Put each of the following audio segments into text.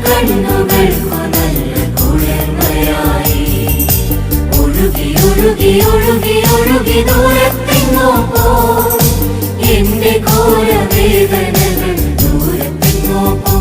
കണ്ണുകൾക്കു നല്ല കുളിർമയായി ഒഴുകി ഒഴുകി ഒഴുകി ഒഴുകി ദൂരത്തെങ്ങോ പോ എന്റെ ഘോര വേദനകൾ ദൂരത്തെങ്ങോ പോ.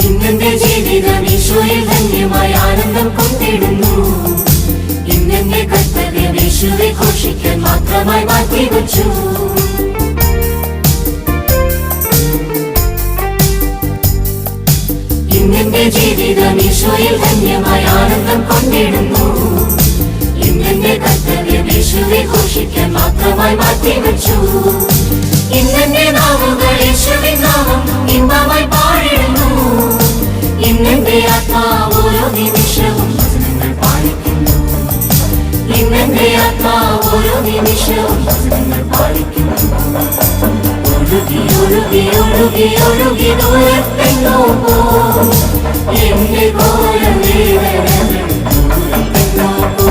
ഇന്നെന്റെ ജീവിതം യേശുവിൽ ധന്യമായി ആനന്ദം കൊണ്ടിടുന്നു. ഇന്നെന്റെ കർത്തവ്യം യേശുവെ ഘോഷിക്കാൻ മാത്രമായി മാറ്റിവച്ചു. ഇന്നെന്റെ ജീവിതം യേശുവിൽ ധന്യമായി ആനന്ദം കൊണ്ടിടുന്നു. ഇന്നെന്റെ കർത്തവ്യം യേശുവെ ഘോഷിക്കാൻ മാത്രമായി മാറ്റിവച്ചു. ഇന്നെന്റെ നാവുകൾ യേശുവിൻ നാമം ഇമ്പമായി പാടിടുന്നു. ഇന്നെന്റെ ആത്മാവ് ഓരോ നിമിഷവും വചനങ്ങൾ പാലിക്കുന്നു. ഇന്നെന്റെ ആത്മാവ് ഓരോ നിമിഷവും വചനങ്ങൾ പാലിക്കുന്നു. ഒഴുകി ഒഴുകി ഒഴുകി ഒഴുകി ദൂരത്തെങ്ങോ പോ എന്റെ ഘോര വേദനകൾ ദൂരത്തെങ്ങോ പോ.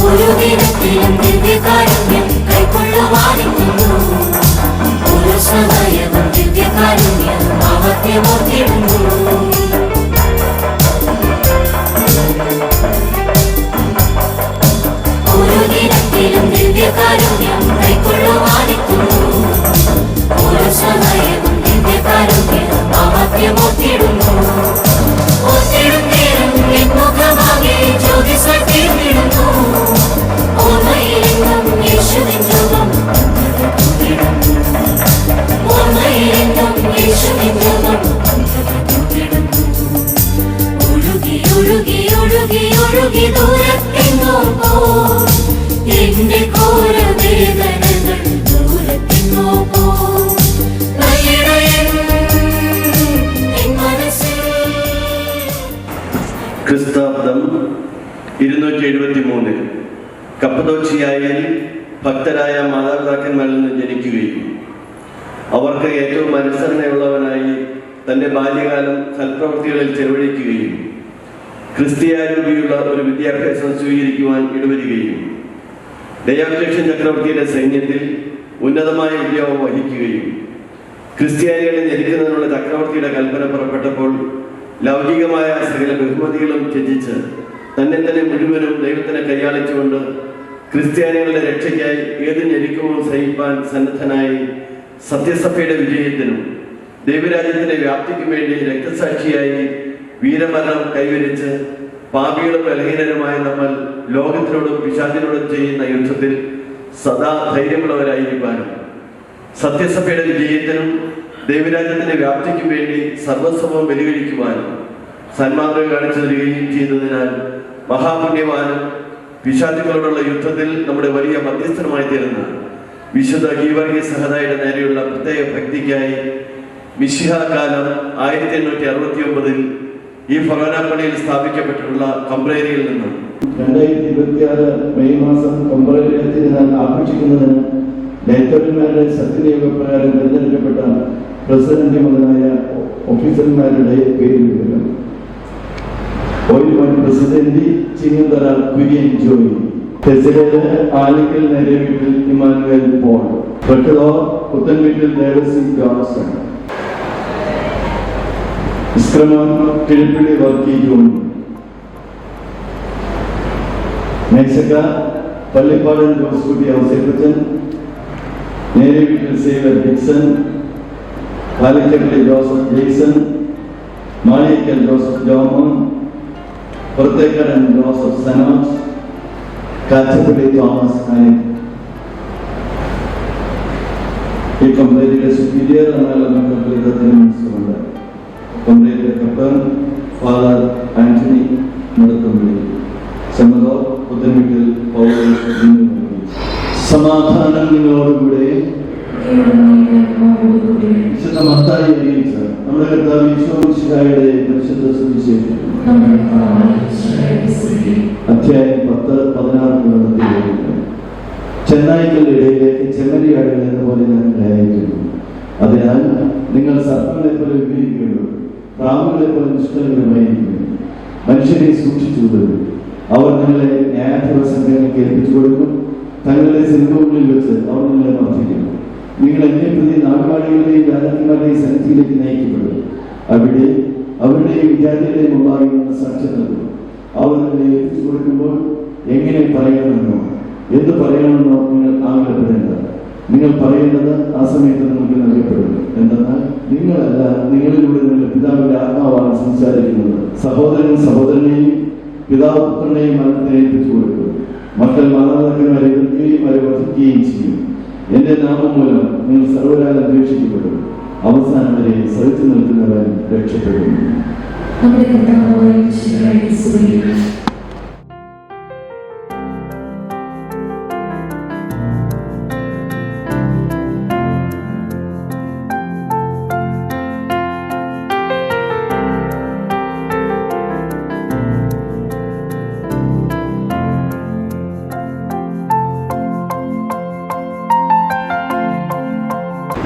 ഓരോ ദിനത്തിലും ദിവ്യകാരുണ്യം കൈക്കൊള്ളുവാനിരിക്കുന്നു. ഓരോ സമയവും ദിവ്യകാരുണ്യം നാമത്തെയോർത്തിടുന്നു. ഓരോ ദിനത്തിലും ദിവ്യകാരുണ്യം കൈക്കൊള്ളുവാനിരിക്കുന്നു. ഓരോ സമയവും ദിവ്യകാരുണ്യം നാമത്തെയോർത്തിടുന്നു. ഓർത്തിടും നേരം മുഖമാകെ ജ്യോതിസായി തീർന്നിടുന്നു. ഓർമ്മയിലെങ്ങും യേശുവിൻ രൂപം ഓർമ്മയിലെങ്ങും യേശുവിൻ രൂപം ഒഴുകി ഒഴുകി ഒഴുകി ഒഴുകി ദൂരത്തെങ്ങോ പോ എന്റെ ഘോര വേദനകൾ ദൂരത്തെങ്ങോ പോ. ക്രിസ്താബ്ദം 273 കപ്പദോക്സിയായിൽ ഭക്തരായ മാതാപിതാക്കന്മാരിൽ നിന്ന് ജനിക്കുകയും അവർക്ക് ഏറ്റവും അനുസരണയുള്ളവനായി തൻ്റെ ബാല്യകാലം സൽപ്രവൃത്തികളിൽ ചെലവഴിക്കുകയും ക്രിസ്ത്യാരൂപിയുള്ള ഒരു വിദ്യാഭ്യാസം സ്വീകരിക്കുവാൻ ഇടവരികയും ഡയോക്ലീഷ്യൻ ചക്രവർത്തിയുടെ സൈന്യത്തിൽ ഉന്നതമായ ഉദ്യോഗം വഹിക്കുകയും ക്രിസ്ത്യാനികളെ ഞെരുക്കുന്നതിനുള്ള ചക്രവർത്തിയുടെ കൽപ്പന പുറപ്പെട്ടപ്പോൾ ലൗകികമായ സകല ബഹുമതികളും ത്യജിച്ച് തന്നെ തന്നെ മുഴുവനും ദൈവത്തിനെ കൈയാളിച്ചുകൊണ്ട് ക്രിസ്ത്യാനികളുടെ രക്ഷയ്ക്കായി ഏത് ഞെരുക്കവും സഹിപ്പാൻ സന്നദ്ധനായി സത്യസഭയുടെ വിജയത്തിനും ദൈവരാജ്യത്തിന്റെ വ്യാപ്തിക്കും വേണ്ടി രക്തസാക്ഷിയായി വീരമരണം കൈവരിച്ച് പാപികളും ബലഹീനരുമായ നമ്മൾ ലോകത്തിനോടും പിശാചിനോടും ചെയ്യുന്ന യുദ്ധത്തിൽ സദാ ധൈര്യമുള്ളവരായിരിക്കാനും സത്യസഭയുടെ വിജയത്തിനും ദൈവരാജ്യത്തിന്റെ വ്യാപ്തിക്കും വേണ്ടി സർവസ്വവും ബലികഴിക്കുവാനും സന്മാർഗം കാണിച്ചു തരികയും ചെയ്തതിനാൽ മഹാപുണ്യവാനും പിശാചുക്കളോടുള്ള യുദ്ധത്തിൽ നമ്മുടെ വലിയ മധ്യസ്ഥനുമായി തീരുന്ന വിശുദ്ധ ഗീവർഗീസ് സഹദായുടെ നേരെയുള്ള പ്രത്യേക ഭക്തിക്കായി മിശിഹ കാലം 1869 ഈ ഫൊറോനാപ്പള്ളിയിൽ സ്ഥാപിക്കപ്പെട്ടിട്ടുള്ള കംബ്രേരിയിൽ നിന്നും 2026 മെയ് മാസം കംബ്രേരിയ തിരുനാൾ ആഘോഷിക്കുന്നതിന് നേതൃത്വന്മാരുടെ സത്യനിയോഗപ്രകാരം തിരഞ്ഞെടുക്കപ്പെട്ട പ്രസിഡന്റ് മുതലായ ഓഫീസർമാരുടെ പേര് വിവരം. ഓയിൽമാൻ പ്രസിഡന്റ് ചിങ്ങന്തറ കുര്യൻ ജോയി, തെസിലേത് ആലിക്കൽ നേരെ വീട്ടിൽ ഇമ്മാനുവേൽ പോൾ, വെട്ടതോർ പുത്തൻ വീട്ടിൽ ദേവസി ജോൺസൺ, ഇസ്ക്രമം കിഴപ്പിള്ളി വർക്കി ജോണി, മേശക്ക പള്ളിപ്പാടൻ ജോസ്കുട്ടി ഔസേപ്പച്ചൻ, നേരെ വീട്ടിൽ സേവർ ഡിക്സൺ, പാലിക്കപ്പള്ളി ജോസഫ് ജെയ്സൺ, മാളിക്കൽ ജോസഫ് ജോമോൻ, പുറത്തേക്കടൻ ജോസഫ് സനോജ്, കാച്ചപ്പള്ളി തോമസ് ആനി. ഈ കമ്പനിയുടെ സുപ്പീരിയർ എന്നുള്ള കമ്പനിയുണ്ട്. കമ്പനിയുടെ കപ്പൻ ഫാദർ ആന്റണി മടക്കമ്പള്ളി, ചെമ്മതോർ പുത്തൻവീട്ടിൽ പൗരേഷ്. സമാധാനം നിങ്ങളോടുകൂടെ. വിശുദ്ധ മത്തായി അറിയിച്ച നമ്മുടെ കർത്താവ് യേശുമിശിഹായുടെ പരിശുദ്ധ സുവിശേഷം അധ്യായം 10-16 ചെന്നായ്ക്കളുടെ ഇടയിലേക്ക് ചെമ്മരിയാടുകൾ എന്ന പോലെ ഞാൻ അയക്കുന്നു. അതിനാൽ നിങ്ങൾ സർപ്പങ്ങളെ പോലെ വിവേകിക്കുന്നു, പ്രാവുകളെ പോലെ നിഷ്കളങ്കരമായിരിക്കുന്നു. മനുഷ്യരെ സൂക്ഷിച്ചുകൊള്ളുന്നു. അവർ നിങ്ങളെ ന്യായാധിപ സംഘങ്ങൾക്ക് ഏൽപ്പിച്ചു കൊടുക്കും. തങ്ങളുടെ സിംഹങ്ങളിൽ വെച്ച് അവർ നിങ്ങളെ മർദ്ദിക്കും. നിങ്ങൾ എന്നെ പ്രതി നാടുവാഴികളുടെയും രാജാക്കന്മാരുടെയും സന്നിധിയിലേക്ക് നയിക്കപ്പെടും. അവിടെ അവരുടെയും വിദ്യാർത്ഥികളുടെയും മുമ്പാകെ സാക്ഷ്യം നൽകും. അവർ നിങ്ങളെ ഏൽപ്പിച്ചു കൊടുക്കുമ്പോൾ എങ്ങനെ പറയണമെന്നോ എന്ത് പറയണമെന്നോ നിങ്ങൾ ആഗ്രഹപ്പെടേണ്ട. നിങ്ങൾ പറയേണ്ടത് ആ സമയത്ത് നിങ്ങൾക്ക് നൽകപ്പെടും. എന്തെന്നാൽ നിങ്ങളല്ല, നിങ്ങളിലൂടെ നിങ്ങളുടെ പിതാവിന്റെ ആത്മാവാണ് സംസാരിക്കുന്നത്. സഹോദരൻ സഹോദരനെയും പിതാവ് പുത്രനെയും മരണത്തിന് ഏൽപ്പിച്ചു കൊടുക്കും. മക്കൾ മാതാപിതാക്കന്മാരെ എതിർക്കുകയും അവരെ വധിക്കുകയും ചെയ്യും. എന്റെ നാമം മൂലം നിങ്ങൾ സർവ്വകാലം അപേക്ഷിക്കപ്പെടും. അവസാനം വരെ സഹിച്ചു നിൽക്കുന്നവൻ രക്ഷപ്പെടും.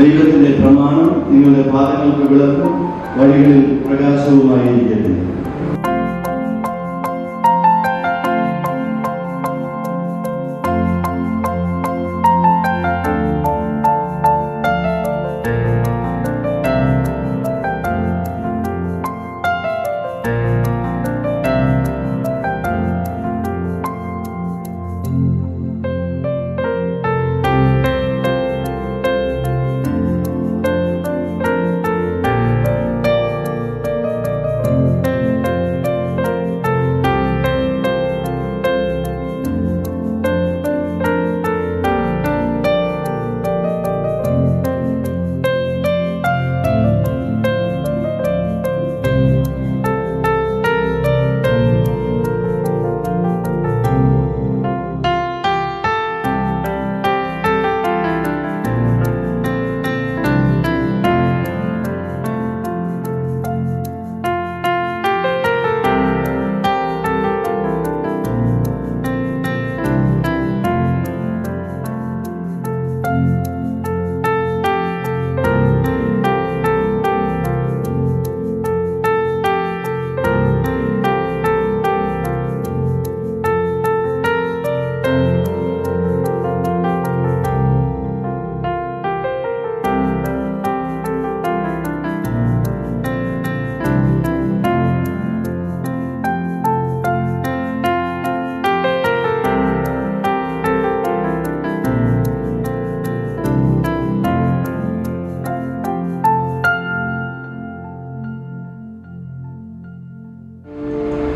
ദൈവത്തിന്റെ പ്രമാണം നിങ്ങളുടെ പാദങ്ങൾക്ക് വിളക്കും വഴികളിൽ പ്രകാശവുമായിരിക്കട്ടെ.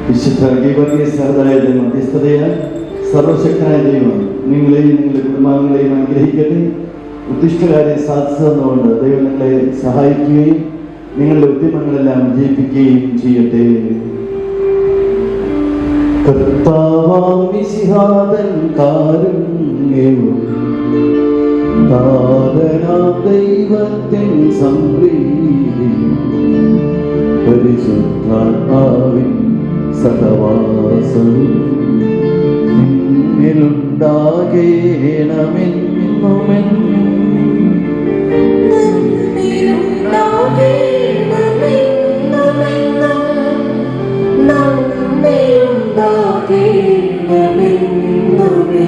വിശുദ്ധ ഗീവർഗീയരുടെ മധ്യസ്ഥതയാൽ സർവശക്തനായ ദൈവം നിങ്ങളെയും നിങ്ങളുടെ കുടുംബാംഗങ്ങളെയും അനുഗ്രഹിക്കട്ടെ. ഉദ്ദിഷ്ടകാര്യം സാധിച്ചതുകൊണ്ട് ദൈവം നിങ്ങളെ സഹായിക്കുകയും നിങ്ങളുടെ ഉദ്യമങ്ങളെല്ലാം വിജയിപ്പിക്കുകയും ചെയ്യട്ടെ. കർത്താവാം മിശിഹാതൻ കാരുണ്യവും താരനാം ദൈവത്തിൻ സംപ്രീതിയും പരിശുദ്ധാത്മാവിൻ സഹവാസവും നിന്നിലുണ്ടാകേണമെന്നുമെന്നും നമ്മിലുണ്ടാകേണമെന്നുമെന്നും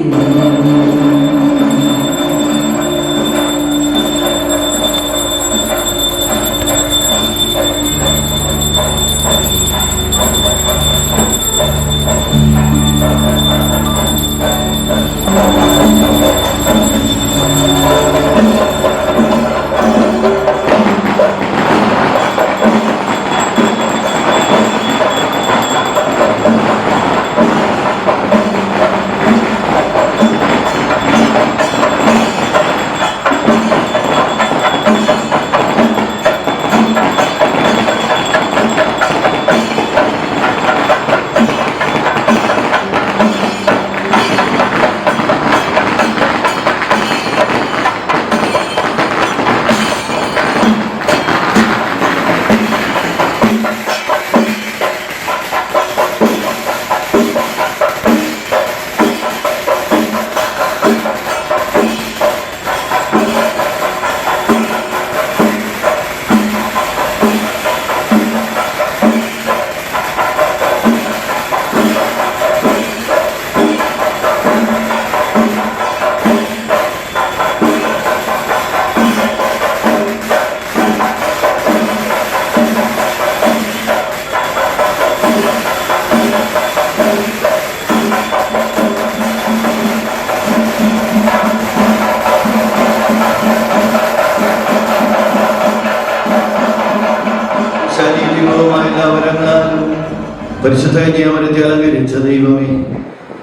പരിശുദ്ധ കന്യാമരത്തെ അലങ്കരിച്ച ദൈവമേ,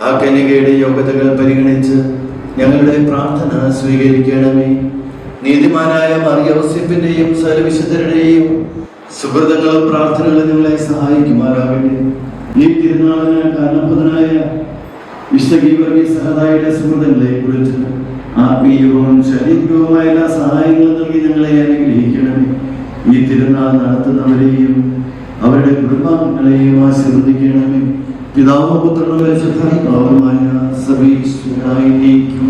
ആ കന്യകയുടെ യോഗ്യതകൾ പരിഗണിച്ച് ഞങ്ങളുടെ പ്രാർത്ഥന സ്വീകരിക്കണമേ. നീതിമാനായ മറിയൗസേപ്പിന്റെയും സകലവിശുദ്ധരുടെയും സുഹൃതങ്ങളും പ്രാർത്ഥനകളും നിങ്ങളെ സഹായിക്കുമാറാകട്ടെ. ഈ തിരുനാളിന് കാരണപ്രദനായ വിശുദ്ധ ഗീവർഗീസ് സഹദായുടെ സുഹൃതങ്ങളെ കുറിച്ച് ആത്മീയവും ശാരീരികവുമായ എല്ലാ സഹായങ്ങളും നൽകി ഞങ്ങളെ അനുഗ്രഹിക്കണമേ. ഈ തിരുനാൾ നടത്തുന്നവരെയും അവരുടെ കുടുംബാംഗങ്ങളെയും ആശീർവദിക്കണമേ. പിതാവും പുത്രനും പരിശുദ്ധാത്മാവുമായ സർവ്വേശ്വരനായിരിക്കും.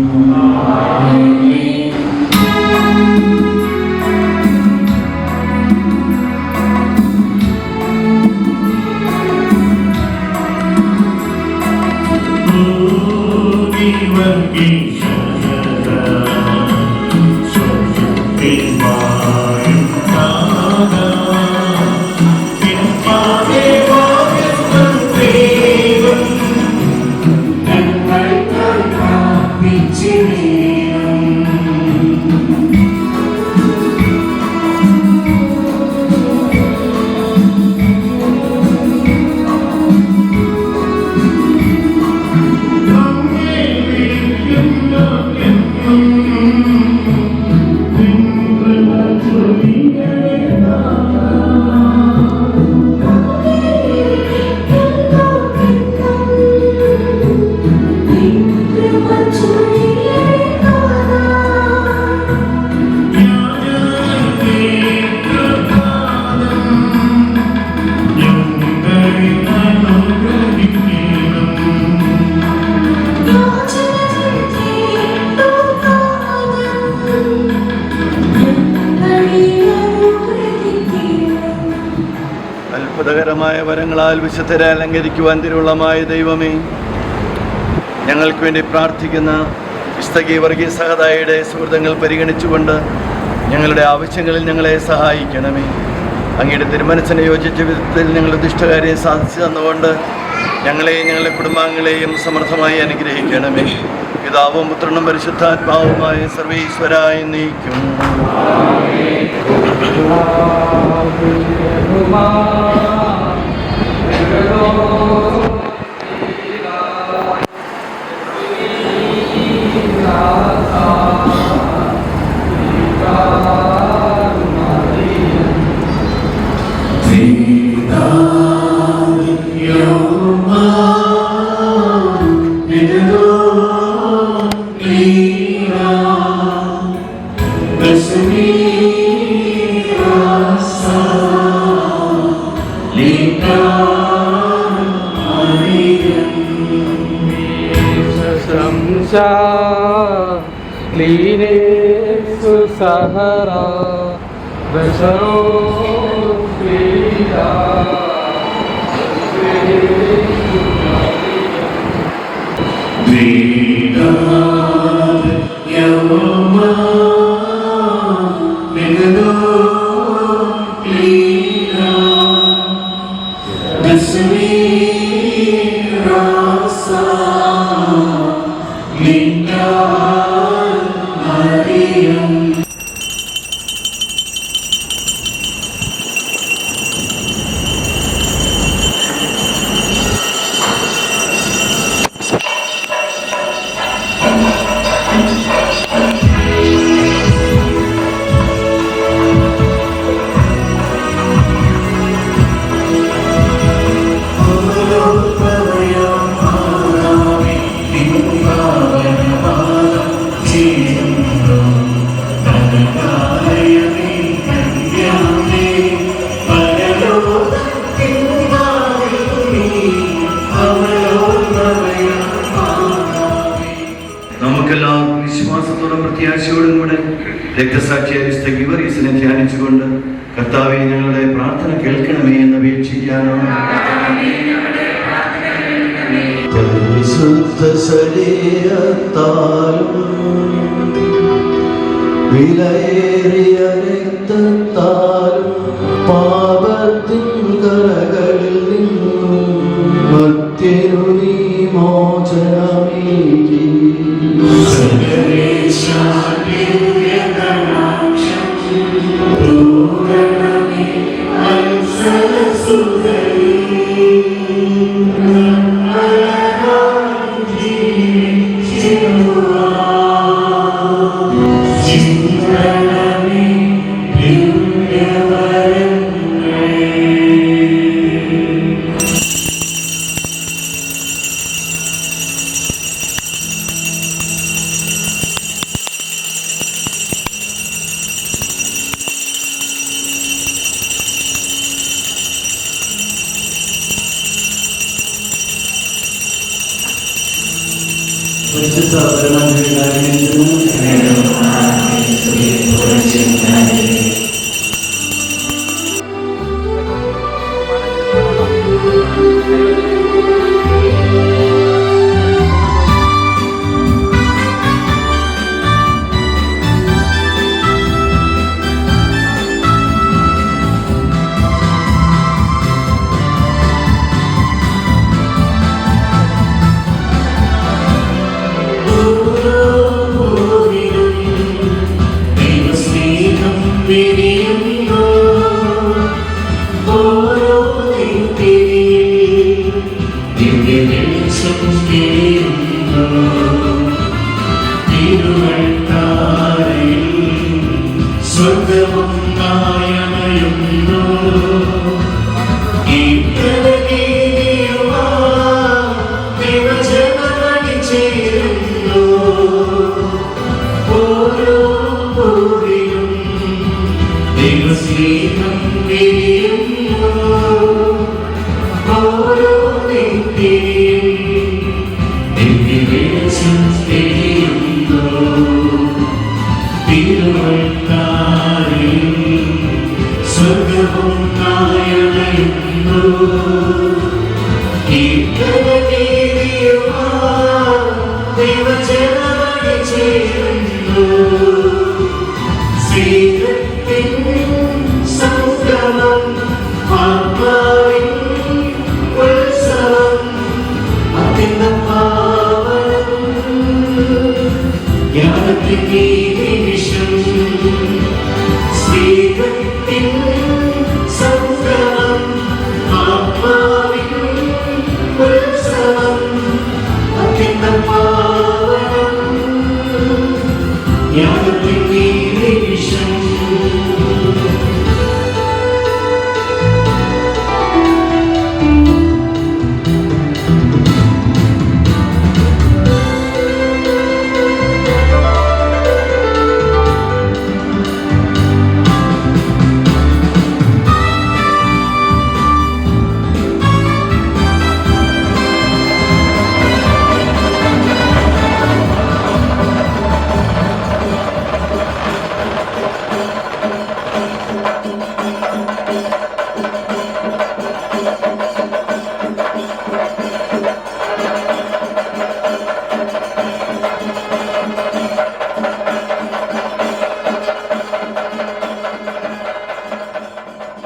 അത്ഭുതകരമായ വരങ്ങളാൽ വിശുദ്ധരെ അലങ്കരിക്കുവാൻ തിരുവുള്ളമായ ദൈവമേ, ഞങ്ങൾക്ക് വേണ്ടി പ്രാർത്ഥിക്കുന്ന വിശുദ്ധ ഗീവർഗീസ് സഹദായുടെ സുഹൃത്തുക്കൾ പരിഗണിച്ചുകൊണ്ട് ഞങ്ങളുടെ ആവശ്യങ്ങളിൽ ഞങ്ങളെ സഹായിക്കണമേ. അങ്ങയുടെ തിരുമനസ്സിനെ യോജിച്ച വിധത്തിൽ ഞങ്ങൾ ഉദ്ദിഷ്ടകാര്യം സാധിച്ചു തന്നുകൊണ്ട് ഞങ്ങളെയും ഞങ്ങളുടെ കുടുംബാംഗങ്ങളെയും സമൃദ്ധമായി അനുഗ്രഹിക്കണമേ. പിതാവും പുത്രനും പരിശുദ്ധാത്മാവുമായ സർവീശ്വരായി നീക്കും. Sahara, നമുക്കെല്ലാവർക്കും വിശ്വാസത്തോടും പ്രത്യാശയോടും കൂടെ രക്തസാക്ഷിയായ വിശുദ്ധ ഗീവർഗീസിനെ ധ്യാനിച്ചുകൊണ്ട് കർത്താവേ ഞങ്ങളുടെ പ്രാർത്ഥന കേൾക്കണമേ എന്ന് അപേക്ഷിക്കാനാണ്. പരിശുദ്ധ ശരീരത്താലും വിലയേറിയ രക്തത്താലും പാപത്തിൻ കരകളിൽ നിന്നും മർത്യനു നീ മോചനമേകി.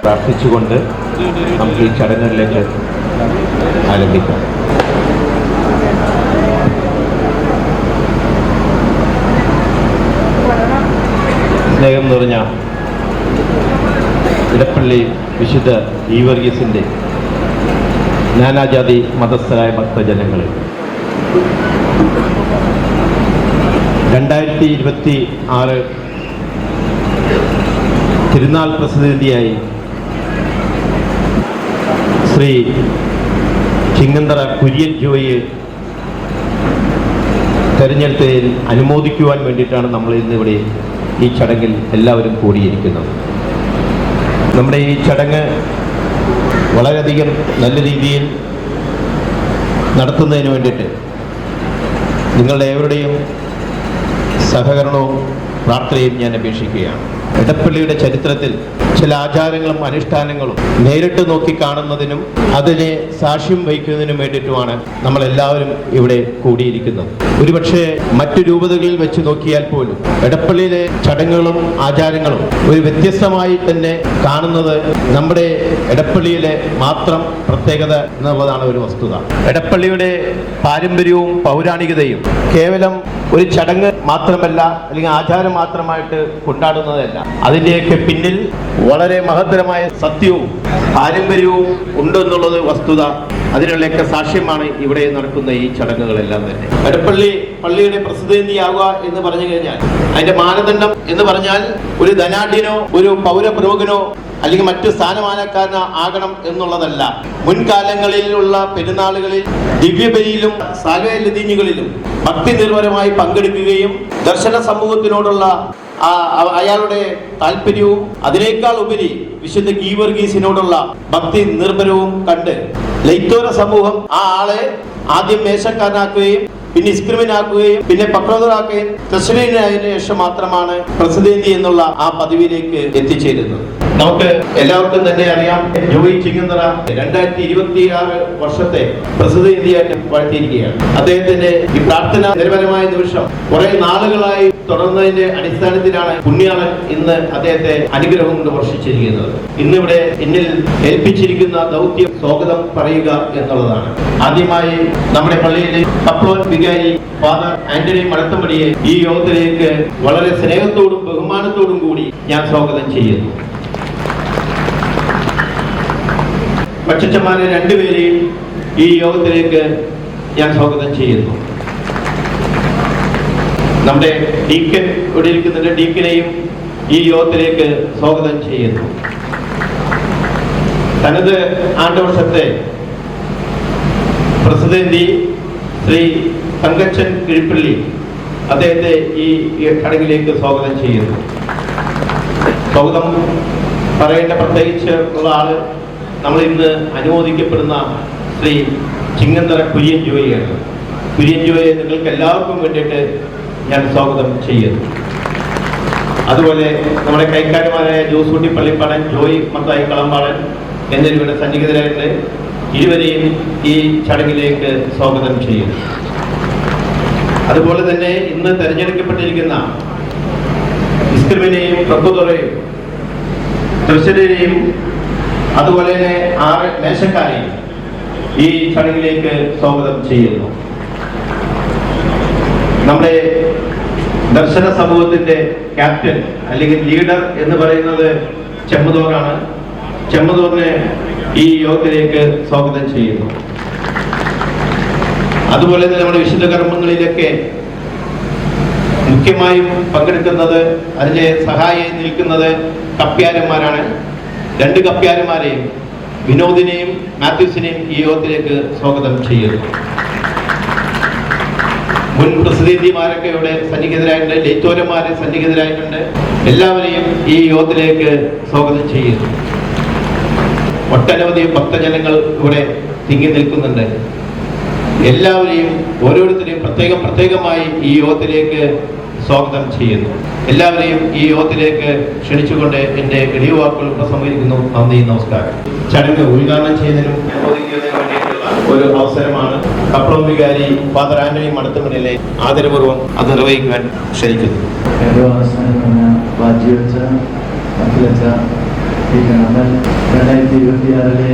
പ്രാർത്ഥിച്ചുകൊണ്ട് നമുക്ക് ഈ ചടങ്ങുകളിലേക്ക് ആരംഭിക്കാം. സ്നേഹം നിറഞ്ഞ ഇടപ്പള്ളി വിശുദ്ധ ഗീവർഗീസിൻ്റെ നാനാജാതി മതസ്ഥരായ ഭക്തജനങ്ങളെ, 2026 തിരുനാൾ പ്രതിനിധിയായി ശ്രീ ചിങ്ങന്തറ കുര്യൻ ജോയിയെ തെരഞ്ഞെടുത്തതിൽ അനുമോദിക്കുവാൻ വേണ്ടിയിട്ടാണ് നമ്മൾ ഇന്നിവിടെ ഈ ചടങ്ങിൽ എല്ലാവരും കൂടിയിരിക്കുന്നത്. നമ്മുടെ ഈ ചടങ്ങ് വളരെയധികം നല്ല രീതിയിൽ നടത്തുന്നതിന് വേണ്ടിയിട്ട് നിങ്ങളുടെ ഏവരുടെയും സഹകരണവും പ്രാർത്ഥനയും ഞാൻ അപേക്ഷിക്കുകയാണ്. ഇടപ്പള്ളിയുടെ ചരിത്രത്തിൽ ചില ആചാരങ്ങളും അനുഷ്ഠാനങ്ങളും നേരിട്ട് നോക്കി കാണുന്നതിനും അതിനെ സാക്ഷ്യം വഹിക്കുന്നതിനും വേണ്ടിയിട്ടുമാണ് നമ്മളെല്ലാവരും ഇവിടെ കൂടിയിരിക്കുന്നത്. ഒരുപക്ഷെ മറ്റു രൂപതകളിൽ വെച്ച് നോക്കിയാൽ പോലും ഇടപ്പള്ളിയിലെ ചടങ്ങുകളും ആചാരങ്ങളും ഒരു വ്യത്യസ്തമായി തന്നെ കാണുന്നത് നമ്മുടെ ഇടപ്പള്ളിയിലെ മാത്രം പ്രത്യേകത എന്നുള്ളതാണ് ഒരു വസ്തുത. ഇടപ്പള്ളിയുടെ പാരമ്പര്യവും പൗരാണികതയും കേവലം ഒരു ചടങ്ങ് മാത്രമല്ല, അല്ലെങ്കിൽ ആചാരം മാത്രമായിട്ട് കൊണ്ടാടുന്നതല്ല. അതിൻ്റെയൊക്കെ പിന്നിൽ വളരെ മഹത്തരമായ സത്യവും പാരമ്പര്യവും ഉണ്ടെന്നുള്ളത് വസ്തുത. അതിനുള്ളൊക്കെ സാക്ഷ്യമാണ് ഇവിടെ നടക്കുന്ന ഈ ചടങ്ങുകളെല്ലാം തന്നെ. ഇടപ്പള്ളി പള്ളിയുടെ പ്രസിദ്ധീയാവുക എന്ന് പറഞ്ഞു കഴിഞ്ഞാൽ അതിന്റെ മാനദണ്ഡം എന്ന് പറഞ്ഞാൽ ഒരു ധനാഢ്യനോ ഒരു പൗരപ്രമുഖനോ അല്ലെങ്കിൽ മറ്റു സ്ഥാനമാനക്കാരനോ ആകണം എന്നുള്ളതല്ല. മുൻകാലങ്ങളിലുള്ള പെരുന്നാളുകളിൽ ദിവ്യബലിയിലും സാൽവേലതീഞ്ഞുകളിലും ഭക്തി നിർഭരമായി പങ്കെടുക്കുകയും ദർശന സമൂഹത്തിനോടുള്ള അയാളുടെ താല്പര്യവും അതിനേക്കാൾ ഉപരി വിശുദ്ധ ഗീവർഗീസിനോടുള്ള ഭക്തി നിർഭരവും കണ്ട് ലൈത്തോര സമൂഹം ആ ആളെ ആദ്യം മേശക്കാരനാക്കുകയും പിന്നെ ഇസ്ക്രിമിനാക്കുകയും പിന്നെ പക്രോദറാക്കുകയും തസ്ലീനായതിനു ശേഷം മാത്രമാണ് പ്രസിദ്ധേന്തി എന്നുള്ള ആ പദവിയിലേക്ക് എത്തിച്ചേരുന്നത്. നമുക്ക് എല്ലാവർക്കും തന്നെ അറിയാം, ജോയി ചിങ്ങന്തറ 2026 വർഷത്തെ പ്രസിദ്ധേന്തിയായിട്ട് വാഴ്ത്തിയിരിക്കുകയാണ്. അദ്ദേഹത്തിന്റെ ഈ പ്രാർത്ഥന നിരപരമായ നിമിഷം കുറെ നാളുകളായി തുടർന്നതിന്റെ അടിസ്ഥാനത്തിലാണ് പുണ്യാളൻ ഇന്ന് അദ്ദേഹത്തെ അനുഗ്രഹം കൊണ്ട് വർഷിച്ചിരിക്കുന്നത്. ഇന്നിവിടെ എന്നിൽ ഏൽപ്പിച്ചിരിക്കുന്ന ദൗത്യം സ്വാഗതം പറയുക എന്നുള്ളതാണ്. ആദ്യമായി നമ്മുടെ പള്ളിയിലെ പപ്ലോൻ വികാരി ഫാദർ ആന്റണി മടത്തമ്പടിയെ ഈ യോഗത്തിലേക്ക് വളരെ സ്നേഹത്തോടും ബഹുമാനത്തോടും കൂടി ഞാൻ സ്വാഗതം ചെയ്യുന്നു. പക്ഷച്ചന്മാരെ രണ്ടുപേരെയും ഈ യോഗത്തിലേക്ക് ഞാൻ സ്വാഗതം ചെയ്യുന്നു. നമ്മുടെ ഡീക്കൻ ഇവിടെ ഇരിക്കുന്നുണ്ട്, ഡീക്കനെയും ഈ യോഗത്തിലേക്ക് സ്വാഗതം ചെയ്യുന്നു. തനത് ആണ്ടുവർഷത്തെ പ്രസിദ്ധി ശ്രീ തങ്കച്ചൻ കിഴിപ്പള്ളി അദ്ദേഹത്തെ ഈ ചടങ്ങിലേക്ക് സ്വാഗതം ചെയ്യുന്നു. സ്വാഗതം പറയേണ്ട പ്രത്യേകിച്ച് ഉള്ള ആള് നമ്മൾ ഇന്ന് അനുമോദിക്കപ്പെടുന്ന ശ്രീ ചിങ്ങന്തറ കുര്യൻ ജോയിയാണ്. കുര്യൻ ജോയെ നിങ്ങൾക്ക് എല്ലാവർക്കും വേണ്ടിയിട്ട് ഞാൻ സ്വാഗതം ചെയ്യുന്നു. അതുപോലെ നമ്മുടെ കൈക്കാരന്മാരായ ജോസൂട്ടി പള്ളിപ്പാടൻ, ജോയി മത്തായി കളമ്പാടൻ എന്നിവരുടെ സന്നിഹിതരായിട്ട് ഇരുവരെയും ഈ ചടങ്ങിലേക്ക് സ്വാഗതം ചെയ്യുന്നു. അതുപോലെ തന്നെ ഇന്ന് തെരഞ്ഞെടുക്കപ്പെട്ടിരിക്കുന്ന ഇസ്ക്രിമിനെയും പ്രഭുതുറയും തൃശ്ശൂരിനെയും അതുപോലെ തന്നെ 6 മേശക്കാരെയും ഈ ചടങ്ങിലേക്ക് സ്വാഗതം ചെയ്യുന്നു. നമ്മുടെ ദർശന സമൂഹത്തിന്റെ ക്യാപ്റ്റൻ അല്ലെങ്കിൽ ലീഡർ എന്ന് പറയുന്നത് ചെമ്മതോറാണ്. ചെമ്മതോറിനെ ഈ യോഗത്തിലേക്ക് സ്വാഗതം ചെയ്യുന്നു. അതുപോലെ തന്നെ നമ്മുടെ വിശുദ്ധ കർമ്മങ്ങളിലൊക്കെ മുഖ്യമായും പങ്കെടുക്കുന്നത്, അതിന്റെ സഹായം നിൽക്കുന്നത് കപ്പ്യാരന്മാരാണ്. 2 കപ്പ്യാരന്മാരെയും വിനോദിനെയും മാത്യൂസിനെയും ഈ യോഗത്തിലേക്ക് സ്വാഗതം ചെയ്യുന്നു. മുൻ പ്രസിദ്ധീമാരൊക്കെ ഇവിടെ സന്നിഹിതരായിട്ടുണ്ട്, ലൈത്തോരന്മാരെ സന്നിഹിതരായിട്ടുണ്ട്. എല്ലാവരെയും ഈ യോഗത്തിലേക്ക് സ്വാഗതം ചെയ്യുന്നു. ഒട്ടനവധി ഭക്തജനങ്ങൾ ഇവിടെ തിങ്ങി നിൽക്കുന്നുണ്ട്. എല്ലാവരെയും ഓരോരുത്തരെയും പ്രത്യേകമായി ഈ യോഗത്തിലേക്ക് സ്വാഗതം ചെയ്യുന്നു. എല്ലാവരെയും ഈ യോഗത്തിലേക്ക് ക്ഷണിച്ചുകൊണ്ട് എൻ്റെ എളിയ വാക്കുകൾ ഉപസംഹരിക്കുന്നു. നന്ദി, നമസ്കാരം. ചടങ്ങ് ഉദ്ഘാടനം ചെയ്യുന്നതിനും അനുമോദിക്കുന്നതിനും വേണ്ടിയിട്ടുള്ള ഒരു അവസരമാണ്. കപ്ലോൺ വികാരി ഫാദർ ആന്റണി മടത്തമ്പടിയെ ആദരപൂർവ്വം അത് നിർവഹിക്കുവാൻ ക്ഷണിക്കുന്നു. ഈ കാണാൻ 2026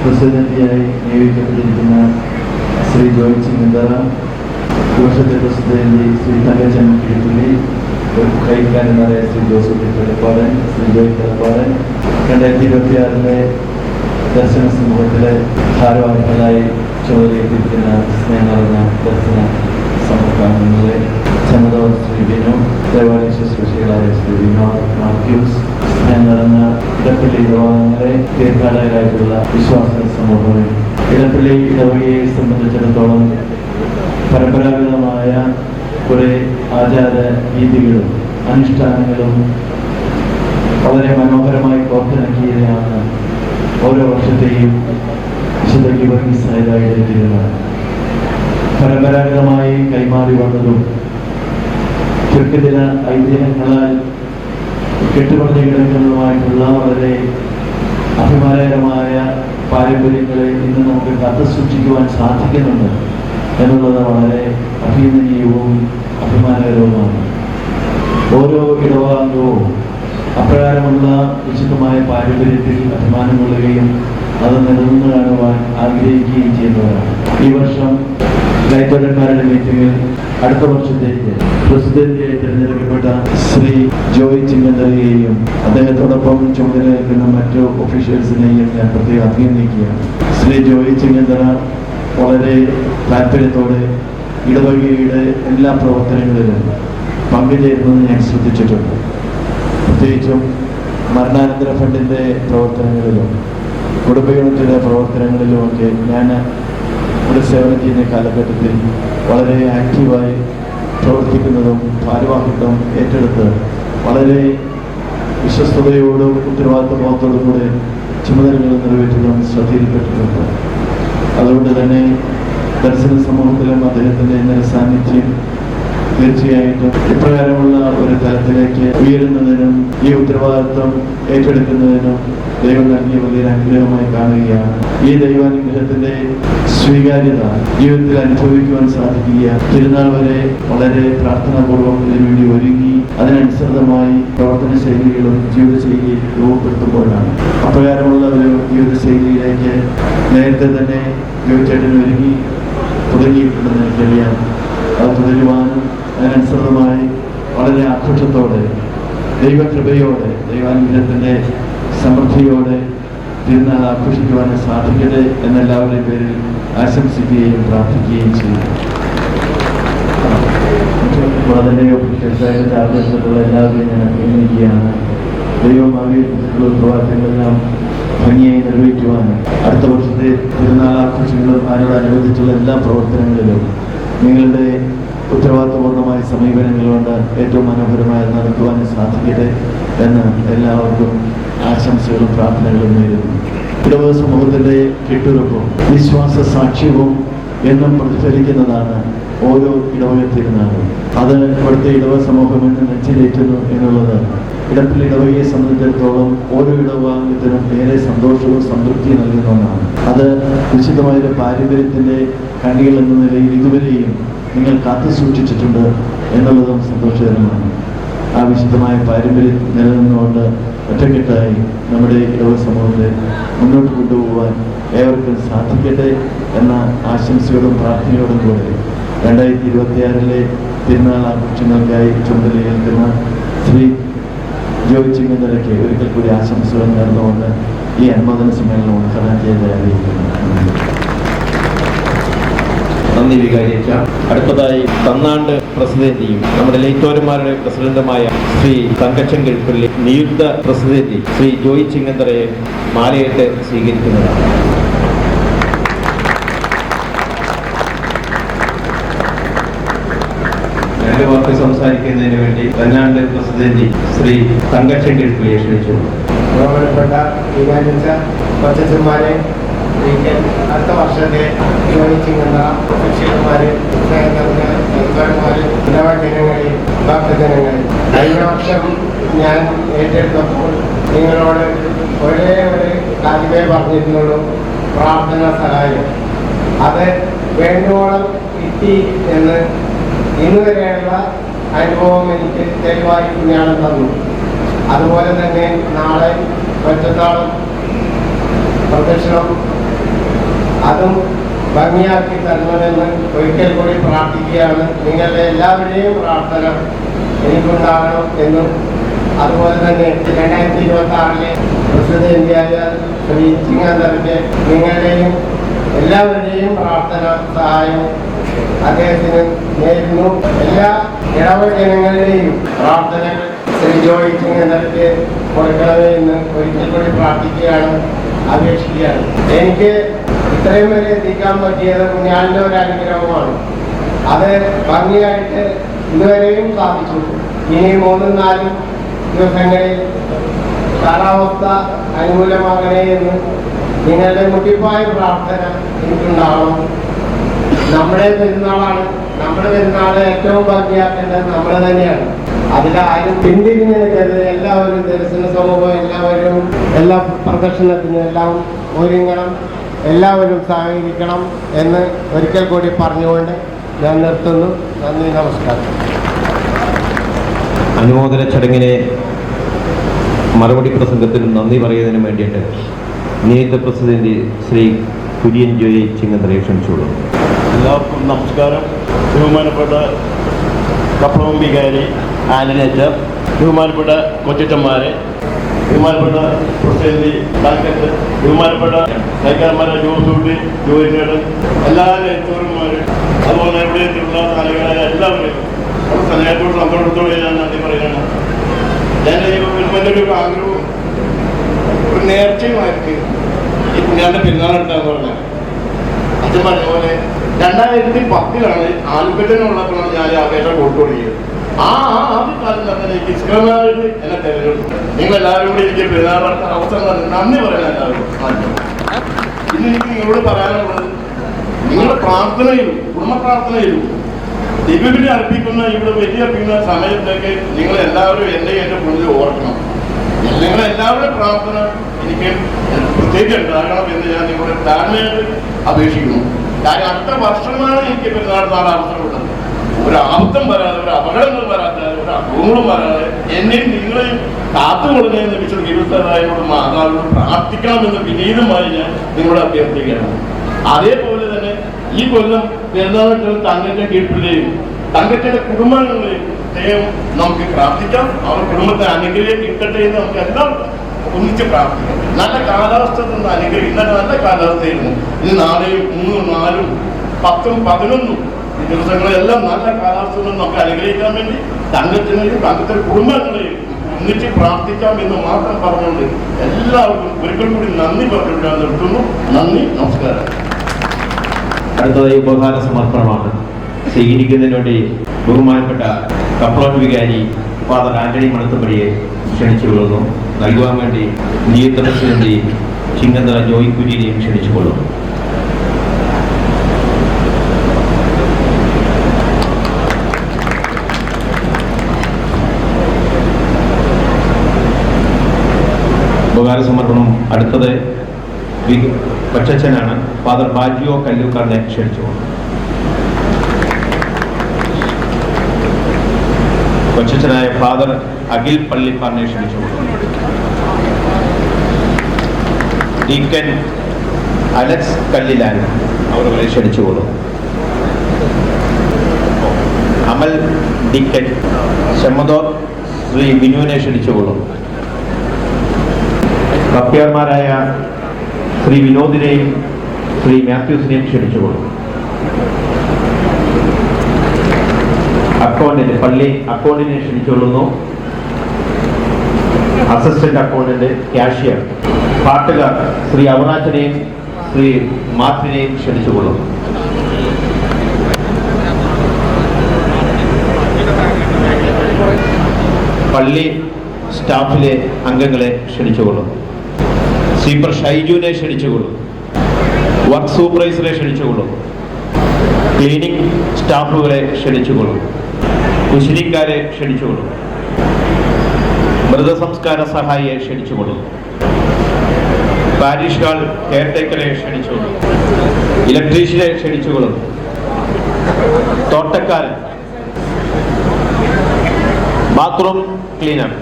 പ്രസിഡന്റിയായി നിയോഗിക്കപ്പെട്ടിരിക്കുന്ന ശ്രീ ജോയ് ചിങ്ങന്തറ, വർഷത്തെ പ്രസിഡന്റ് ശ്രീ തങ്കച്ചൻ കിഴപ്പള്ളി, കൈക്കാരനായ ശ്രീ ജോസഫ് കളിപ്പാടൻ, ശ്രീ ജോയ് കളിപ്പാടൻ, 2026 ദർശന സമൂഹത്തിലെ ഭാരവാഹികളായി ചുമതലയേറ്റിരിക്കുന്ന സ്നേഹം നിറഞ്ഞ ദർശന സമൂഹാംഗങ്ങളെ, ചമതവർ ശ്രീ ബിനു, ദേവാലയ ശുശ്രൂഷകളായ ശ്രീ വിനോദ് മാത്യൂസ്, സ്നേഹം നിറഞ്ഞ ഇടപ്പള്ളി ഇടവകങ്ങളെ, തീർത്ഥാടകരായിട്ടുള്ള വിശ്വാസ സമൂഹമേ. ഇടപ്പള്ളി ഇടവകയെ സംബന്ധിച്ചിടത്തോളം പരമ്പരാഗതമായ കുറെ ആചാര രീതികളും അനുഷ്ഠാനങ്ങളും വളരെ മനോഹരമായി കോർത്തിണക്കിയതാണ് ഓരോ വർഷത്തെയും വിശുദ്ധ ഗീവർഗീസായിരുന്നത്. പരമ്പരാഗതമായി കൈമാറി വന്നതും ചുരുക്കത്തില ഐതിഹ്യങ്ങളാൽ കെട്ടുപറഞ്ഞു കിടക്കുന്നതുമായിട്ടുള്ള വളരെ അഭിമാനകരമായ പാരമ്പര്യങ്ങളെ ഇന്ന് നമുക്ക് കാത്തു സൂക്ഷിക്കുവാൻ സാധിക്കുന്നുണ്ട് എന്നുള്ളത് വളരെ അഭിനന്ദനീയവും അഭിമാനകരവുമാണ്. ഓരോ ഇടവകാംഗവും അപ്രകാരമുള്ള വിശുദ്ധമായ പാരമ്പര്യത്തിൽ അഭിമാനം കൊള്ളുകയും അത് നിലനിന്ന് കാണുവാൻ ആഗ്രഹിക്കുകയും ചെയ്യുന്നവരാണ്. ഈ വർഷം ഗൈഡന്മാരുടെ മീറ്റിംഗിൽ അടുത്ത വർഷത്തേക്ക് പ്രസിഡന്റിയായി തിരഞ്ഞെടുക്കപ്പെട്ട ശ്രീ ജോയ് ചിങ്ങന്തറയെയും അദ്ദേഹത്തോടൊപ്പം ചുമതലയേൽക്കുന്ന മറ്റു ഒഫീഷ്യൽസിനെയും ഞാൻ പ്രത്യേകം അഭിനന്ദിക്കുകയാണ്. ശ്രീ ജോയ് ചിങ്ങന്തറ വളരെ താല്പര്യത്തോടെ ഇടവകയുടെ എല്ലാ പ്രവർത്തനങ്ങളിലും പങ്കുചേരുന്നത് ഞാൻ ശ്രദ്ധിച്ചിട്ടുണ്ട്. പ്രത്യേകിച്ചും മരണാനന്തര ഫണ്ടിൻ്റെ പ്രവർത്തനങ്ങളിലും കുടുംബ യൂണിറ്റിൻ്റെ പ്രവർത്തനങ്ങളിലുമൊക്കെ ഞാൻ ഇവിടെ സേവനം ചെയ്യുന്ന കാലഘട്ടത്തിൽ വളരെ ആക്റ്റീവായി പ്രവർത്തിക്കുന്നതും ഭാരവാഹിത്വം ഏറ്റെടുത്ത് വളരെ വിശ്വസ്തയോടും ഉത്തരവാദിത്വബോധത്തോടും കൂടെ ചുമതലകൾ നിറവേറ്റുന്നതും ശ്രദ്ധയിൽപ്പെട്ടിട്ടുണ്ട്. അതുകൊണ്ട് തന്നെ ദർശന സമൂഹത്തിലും അദ്ദേഹത്തിൻ്റെ ഇന്നലെ സാന്നിധ്യം തീർച്ചയായിട്ടും ഇപ്രകാരമുള്ള ഒരു തലത്തിലേക്ക് ഉയരുന്നതിനും ഈ ഉത്തരവാദിത്വം ഏറ്റെടുക്കുന്നതിനും ദൈവം നൽകിയ വലിയൊരു അനുഗ്രഹമായി കാണുകയാണ്. ഈ ദൈവാനുഗ്രഹത്തിന്റെ സ്വീകാര്യത ജീവിതത്തിൽ അനുഭവിക്കുവാൻ സാധിക്കുക. തിരുനാൾ വരെ വളരെ പ്രാർത്ഥനാപൂർവ്വം ഇതിനുവേണ്ടി ഒരുങ്ങി അതിനനുസൃതമായി പ്രവർത്തന ശൈലികളും ജീവിതശൈലിയും രൂപപ്പെടുത്തുമ്പോഴാണ്. അപ്രകാരമുള്ള ഒരു ജീവിതശൈലിയിലേക്ക് നേരത്തെ തന്നെ ജോയിച്ചേട്ടൻ ഒരുങ്ങി തുടങ്ങിയിട്ടുണ്ടെന്ന് എനിക്കറിയാം. അത് തുടരുവാനും അതിനനുസൃതമായി വളരെ ആഘോഷത്തോടെ ദൈവകൃപയോടെ ദൈവാനുഗ്രഹത്തിൻ്റെ സമൃദ്ധിയോടെ തിരുനാൾ ആഘോഷിക്കുവാനും സാധിക്കട്ടെ എന്നെല്ലാവരുടെയും പേരിൽ ആശംസിക്കുകയും പ്രാർത്ഥിക്കുകയും ചെയ്യും. വളരെ ഒഫീഷ്യൽസായിട്ട് ആവശ്യപ്പെട്ടുള്ള എല്ലാവരെയും ഞാൻ അഭിനന്ദിക്കുകയാണ്. ദൈവം അവയുള്ള പ്രവർത്തനങ്ങളെല്ലാം ഭംഗിയായി നിറവേറ്റുവാനും അടുത്ത വർഷത്തെ തിരുനാൾ ആഘോഷങ്ങളും അതിനോടനുബന്ധിച്ചുള്ള എല്ലാ പ്രവർത്തനങ്ങളിലും നിങ്ങളുടെ ഉത്തരവാദിത്വപൂർണ്ണമായ സമീപനങ്ങൾ കൊണ്ട് ഏറ്റവും മനോഹരമായി നടത്തുവാനും സാധിക്കട്ടെ എന്ന് എല്ലാവർക്കും ആശംസകളും പ്രാർത്ഥനകളും നേരുന്നു. ഇടവക സമൂഹത്തിൻ്റെ കെട്ടുറപ്പും വിശ്വാസ സാക്ഷ്യവും എന്നും പ്രതിഫലിക്കുന്നതാണ് ഓരോ ഇടവക തിരുനാളും. അത് ഇവിടുത്തെ ഇടവക സമൂഹം എന്ന് നെഞ്ചിലേറ്റുന്നു എന്നുള്ളത് ഇടപ്പള്ളി ഇടവകയെ സംബന്ധിച്ചിടത്തോളം ഓരോ ഇടവകാംഗത്തിനും ഏറെ സന്തോഷവും സംതൃപ്തിയും നൽകുന്ന ഒന്നാണ്. അത് വിശുദ്ധമായൊരു പാരമ്പര്യത്തിൻ്റെ കണികൾ എന്ന നിലയിൽ ഇതുവരെയും നിങ്ങൾ കാത്തു സൂക്ഷിച്ചിട്ടുണ്ട് എന്നുള്ളതും സന്തോഷകരമാണ്. ആ വിശുദ്ധമായ പാരമ്പര്യം നിലനിന്നുകൊണ്ട് ഒറ്റക്കെട്ടായി നമ്മുടെ ഇടവക സമൂഹത്തെ മുന്നോട്ട് കൊണ്ടുപോകാൻ ഏവർക്കും സാധിക്കട്ടെ എന്ന ആശംസയോടും പ്രാർത്ഥനയോടും കൂടെ 2026 തിരുനാൾ ആഘോഷങ്ങൾക്കായി ചുമതലയേൽക്കുന്ന ശ്രീ ജോയ് ചിങ്ങന്തറയ്ക്ക് ഒരിക്കൽ കൂടി ആശംസകൾ നേർന്നുകൊണ്ട് ഈ അനുമോദന സമ്മേളനം ഉദ്ഘാടനം ചെയ്യാൻ അറിയിക്കുന്നു. നന്ദി വികാരിച്ച. അടുത്തതായി തന്നാണ്ട് പ്രസിഡന്റിയും നമ്മുടെ ലൈത്തോരന്മാരുടെ പ്രസിഡന്റുമായ ശ്രീ തങ്കച്ചൻ കിഴപ്പള്ളി നിയുക്ത പ്രസിഡന്റ് ശ്രീ ജോയ് ചിങ്ങന്തറയെ മാലയിട്ട് സ്വീകരിക്കുന്നതാണ്. രണ്ട് വാക്ക് സംസാരിക്കുന്നതിന് വേണ്ടി തന്നാണ്ട് പ്രസിഡന്റ് ശ്രീ തങ്കച്ചൻ കിഴപ്പള്ളിയെ ക്ഷണിച്ചു. ബഹുമാനപ്പെട്ട വികാരിച്ച കൊച്ചന്മാരെ, അടുത്ത വർഷത്തെ ജോയ് ചിങ്ങന്തറ ശിഷ്യന്മാര്, ഇടവജനങ്ങളിൽ ഭക്തജനങ്ങളിൽ കഴിഞ്ഞ വർഷം ഞാൻ ഏറ്റെടുത്തപ്പോൾ നിങ്ങളോട് ഒരേ ഒരു കാര്യമേ പറഞ്ഞിരുന്നുള്ളൂ, പ്രാർത്ഥന സഹായം. അത് വേണ്ടുവോളം കിട്ടി എന്ന് ഇന്ന് വരെയുള്ള അനുഭവം എനിക്ക് തെളിവായി ഞാൻ തന്നു. അതുപോലെ തന്നെ നാളെ മറ്റന്നാളും പ്രദക്ഷിണം അതും ഭംഗിയാക്കി തരണമെന്ന് ഒരിക്കൽ കൂടി പ്രാർത്ഥിക്കുകയാണ്. നിങ്ങളുടെ എല്ലാവരുടെയും പ്രാർത്ഥന എനിക്കുണ്ടാകണം എന്നും അതുപോലെ തന്നെ 2026 പ്രസിഡന്റായ ശ്രീ ചിങ്ങന്തരയ്ക്ക് നിങ്ങളുടെയും എല്ലാവരുടെയും പ്രാർത്ഥന സഹായം അദ്ദേഹത്തിന് നേരുന്നു. എല്ലാ ഇടവജനങ്ങളുടെയും പ്രാർത്ഥനകൾ ശ്രീ ജോയി ചിങ്ങന്തരയ്ക്ക് കൊടുക്കണമേ എന്ന് ഒരിക്കൽ കൂടി പ്രാർത്ഥിക്കുകയാണ്, അപേക്ഷിക്കുകയാണ്. എനിക്ക് ഇത്രയും വരെ എത്തിക്കാൻ പറ്റിയത് കുഞ്ഞാലിൻ്റെ ഒരു അനുഗ്രഹമാണ്. അത് ഭംഗിയായിട്ട് ഇതുവരെയും സാധിച്ചു. ഇനി 3-4 ദിവസങ്ങളിൽ കാലാവസ്ഥ അനുകൂലമാകണേ എന്ന് നിങ്ങളുടെ മുട്ടിപ്പായ പ്രാർത്ഥന എനിക്കുണ്ടാവണം. നമ്മുടെ പെരുന്നാളാണ്. നമ്മുടെ പെരുന്നാൾ ഏറ്റവും ഭംഗിയാക്കേണ്ടത് നമ്മൾ തന്നെയാണ്. അതിലാരും പിന്തിരിഞ്ഞ് നിൽക്കരുത്. എല്ലാവരും ദർശന സമൂഹം എല്ലാവരും എല്ലാ പ്രദർശനത്തിനും എല്ലാം ഒരുങ്ങണം, എല്ലാവരും സഹകരിക്കണം എന്ന് ഒരിക്കൽ കൂടി പറഞ്ഞുകൊണ്ട് ഞാൻ നിർത്തുന്നു. നന്ദി, നമസ്കാരം. അനുമോദന ചടങ്ങിനെ മറുപടി പ്രസംഗത്തിനും നന്ദി പറയുന്നതിന് വേണ്ടിയിട്ട് നിയുക്ത പ്രസിഡന്റ് ശ്രീ കുര്യൻ ജോയി ചിങ്ങന്തരയെ ക്ഷണിച്ചോളൂ. എല്ലാവർക്കും നമസ്കാരം. ബഹുമാനപ്പെട്ട കപ്പളം വികാരി ആന്റണിയച്ചർ, ബഹുമാനപ്പെട്ട കൊച്ചച്ചന്മാരെ, ബഹുമാനപ്പെട്ട പ്രസിഡന്റ് കാലിക്കറ്റ്, ബഹുമാനപ്പെട്ട സൈക്കാരന്മാരെ ജോസൂട്ടി, ജോയിച്ചേട്ടൻ, എല്ലാ നെയ്ത്തോരന്മാരും, അതുപോലെ ഇവിടെയുള്ള നാലുകളായ എല്ലാവരും സ്നേഹത്തോട് സന്തോഷത്തോടെ ഞാൻ നന്ദി പറയുകയാണ്. ഞാൻ വലിയൊരു ആഗ്രഹവും ഒരു നേർച്ചയുമായിട്ട് ഈ കുഞ്ഞാന്റെ പെരുന്നാളെടുത്താന്ന് പറഞ്ഞാൽ അച്ഛൻ പറഞ്ഞ പോലെ 2010 ആൽബറ്റിനുള്ളപ്പോഴാണ് ഞാൻ ഈ അപേക്ഷ കൊടുത്തുകൊടുക്കിയത്. ആദ്യ കാലം തന്നെ എനിക്ക് ഇഷ്ടമായിട്ട് എന്നെ തിരഞ്ഞെടുത്തു. നിങ്ങളെല്ലാവരും കൂടി എനിക്ക് പെരുന്നാളത്തെ അവസരം നന്ദി പറയാൻ എല്ലാവരും. ഇന്ന് എനിക്ക് നിങ്ങളോട് പറയാനുള്ളത്, നിങ്ങളുടെ പ്രാർത്ഥനയിലും കുടുംബ പ്രാർത്ഥനയിലും ദിവ്യബലി അർപ്പിക്കുന്ന ഇവിടെ വലിയ അർപ്പിക്കുന്ന സമയത്തേക്ക് നിങ്ങൾ എല്ലാവരും എൻ്റെ മുന്നിൽ ഓർക്കണം. നിങ്ങളെല്ലാവരുടെയും പ്രാർത്ഥന എനിക്ക് പ്രത്യേകിച്ച് ഉണ്ടാകണം എന്ന് ഞാൻ നിങ്ങളുടെ താഴ്മയായിട്ട് അപേക്ഷിക്കുന്നു. കാര്യം അടുത്ത വർഷമാണ് എനിക്ക് പെരുന്നാൾ അവസരമുള്ളത്. ഒരു ആപത്തും വരാതെ, ഒരു അപകടങ്ങൾ വരാതെ, ഒരു അപകടങ്ങളും വരാതെ എന്നെയും നിങ്ങളെയും കാത്തുകൊള്ളുന്നതെന്ന് വിശുദ്ധ ഗിരിസ്ഥാനായോട് മാതാവിനോട് പ്രാർത്ഥിക്കണമെന്ന് വിനീതമായി ഞാൻ നിങ്ങളോട് അഭ്യർത്ഥിക്കുകയാണ്. അതേപോലെ തന്നെ ഈ കൊല്ലം പെരുന്നാളിൽ തങ്കച്ച കീഴ്പിള്ളയും തങ്കച്ചയുടെ കുടുംബാംഗങ്ങളെയും നമുക്ക് പ്രാർത്ഥിക്കാം. അവർ കുടുംബത്തെ അനുഗ്രഹം കിട്ടട്ടെ എന്ന് നമുക്ക് എല്ലാം ഒന്നിച്ച് പ്രാർത്ഥിക്കാം. നല്ല കാലാവസ്ഥ നിന്ന് അനുഗ്രഹം. ഇന്നലെ നല്ല കാലാവസ്ഥയായിരുന്നു. ഇനി നാളെയും 3, 4, 10, 11 ഈ ദിവസങ്ങളെല്ലാം നല്ല കാലാവസ്ഥ നിന്ന് നമുക്ക് അനുഗ്രഹിക്കാൻ വേണ്ടി തങ്കത്തിനെയും തങ്കത്തിന്റെ കുടുംബങ്ങളെയും ഒന്നിച്ച് പ്രാർത്ഥിക്കാം എന്ന് മാത്രം പറഞ്ഞുകൊണ്ട് എല്ലാവർക്കും ഒരിക്കൽ കൂടി നന്ദി പറഞ്ഞുകൊണ്ട് ഞാൻ നിർത്തുന്നു. നന്ദി, നമസ്കാരം. അടുത്തതായി ഉപഹാര സമർപ്പണമാണ്. സ്വീകരിക്കുന്നതിന് വേണ്ടി ബഹുമാനപ്പെട്ട കപ്പളോട്ട് വികാരി ഫാദർ ആന്റണി മണത്തുപടിയെ ക്ഷണിച്ചുകൊള്ളുന്നു. നൽകുവാൻ വേണ്ടി നിയുക്ത പ്രസിഡന്റ് ചിങ്ങന്തര ജോയി കുര്യനെയും ക്ഷണിച്ചുകൊള്ളുന്നു. ഉപഹാര സമർപ്പണം അടുത്തത് കൊച്ചച്ഛനാണ്. ഫാദർ ബാജിയോ കല്ലൂക്കാരനെ ക്ഷണിച്ചുകൊള്ളുന്നു. കൊച്ചച്ഛനായ ഫാദർ അഖിൽ പള്ളിപ്പാറിനെ ക്ഷണിച്ചുകൊള്ളുന്നു. ഡീക്കൻ അലക്സ് കല്ലിലാൻ അവരെ ക്ഷണിച്ചുകൊള്ളുന്നു. അമൽ ഡീക്കൻ ശമദോർ ശ്രീ ബിനുവിനെ ക്ഷണിച്ചുകൊള്ളുന്നു. കപ്പ്യാർമാരായ ശ്രീ വിനോദിനെയും ശ്രീ മാത്യൂസിനെയും ക്ഷണിച്ചുകൊള്ളുന്നു. അക്കൗണ്ടന്റ് പള്ളി അക്കൗണ്ടിനെ ക്ഷണിച്ചുകൊള്ളുന്നു. അസിസ്റ്റന്റ് അക്കൗണ്ടന്റ്, ക്യാഷ്യർ, പാട്ടുകാർ ശ്രീ അവറാച്ചനെയും ശ്രീ മാർട്ടിനെയും ക്ഷണിച്ചുകൊള്ളുന്നു. പള്ളി സ്റ്റാഫിലെ അംഗങ്ങളെ ക്ഷണിച്ചുകൊള്ളുന്നു. സ്വീപ്പർ ഷൈജുവിനെ ക്ഷണിച്ചുകൊള്ളുന്നു. വർക്ക് സൂപ്പർവൈസറെ ക്ഷണിച്ചുകൊള്ളുന്നു. ക്ലീനിങ് സ്റ്റാഫുകളെ ക്ഷണിച്ചുകൊള്ളുന്നു. കുശിനിക്കാരെ ക്ഷണിച്ചുകൊള്ളുന്നു. മൃതസംസ്കാര സഹായിയെ ക്ഷണിച്ചുകൊള്ളുന്നു. പാരിഷ് ഹാൾ കെയർടേക്കറെ ക്ഷണിച്ചുകൊള്ളുന്നു. ഇലക്ട്രീഷ്യനെ ക്ഷണിച്ചുകൊള്ളുന്നു. തോട്ടക്കാരൻ, ബാത്റൂം ക്ലീനർ,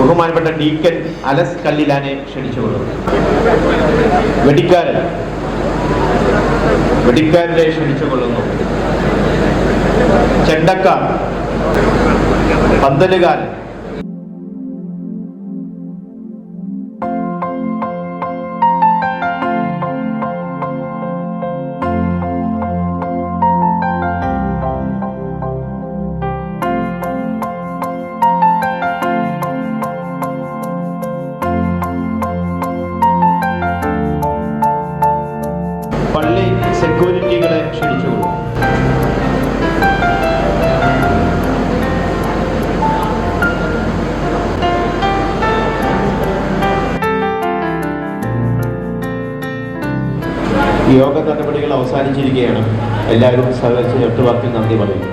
ബഹുമാനപ്പെട്ട ഡീക്കൻ അലസ് കല്ലിലാനെ ക്ഷണിച്ചുകൊള്ളുന്നു. വെടിക്കാരനെ ക്ഷണിച്ചുകൊള്ളുന്നു. ചെണ്ടക്കാർ, പന്തലുകാരൻ, പള്ളി സെക്യൂരിറ്റികളെ ക്ഷണിച്ചുകൊള്ളുന്നു. യോഗ നടപടികൾ അവസാനിച്ചിരിക്കുകയാണ്. എല്ലാവരും സഹകരിച്ച് ഒട്ടുവാക്കിൽ നന്ദി പറയുന്നു.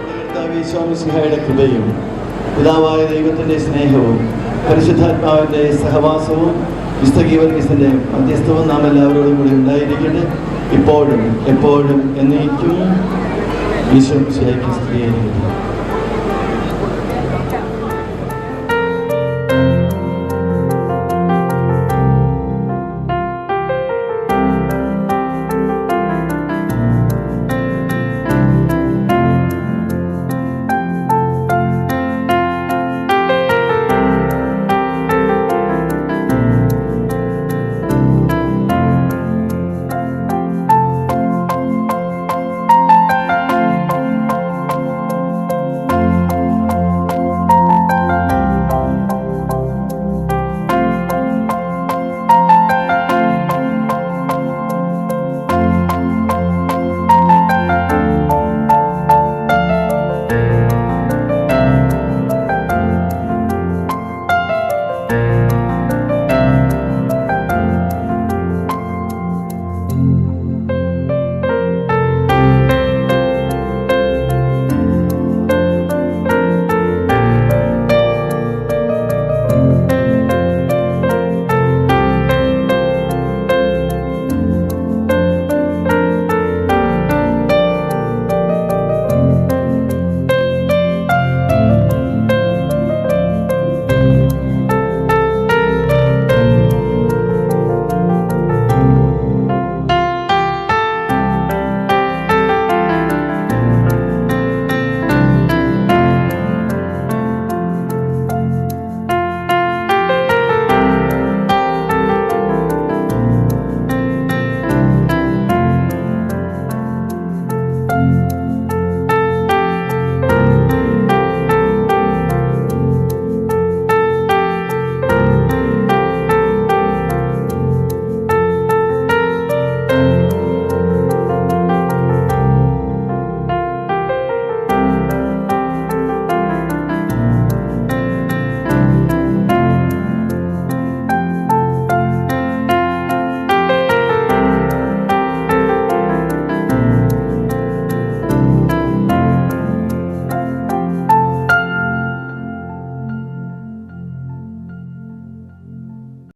ഈശോമിശിഹായുടെ കൃപയും പിതാവായ ദൈവത്തിൻ്റെ സ്നേഹവും പരിശുദ്ധാത്മാവിൻ്റെ സഹവാസവും വിശുദ്ധ ഗീവർഗീസിൻ്റെ മധ്യസ്ഥവും നാം എല്ലാവരോടും കൂടി ഉണ്ടായിരിക്കട്ടെ, ഇപ്പോഴും എപ്പോഴും എന്നേക്കും. ഈശോമിശിഹായ്ക്ക് സ്തുതിയായിരിക്കട്ടെ.